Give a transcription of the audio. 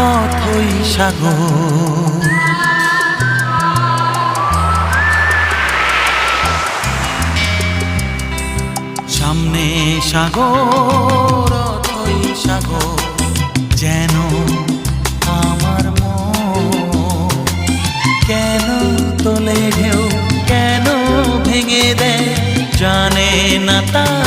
অথই সাগর। সামনে সাগর, অথই সাগর, যেন আমার মন। কেন তোলে ঢেউ, কেন ভেঙে দেয়, জানে না তা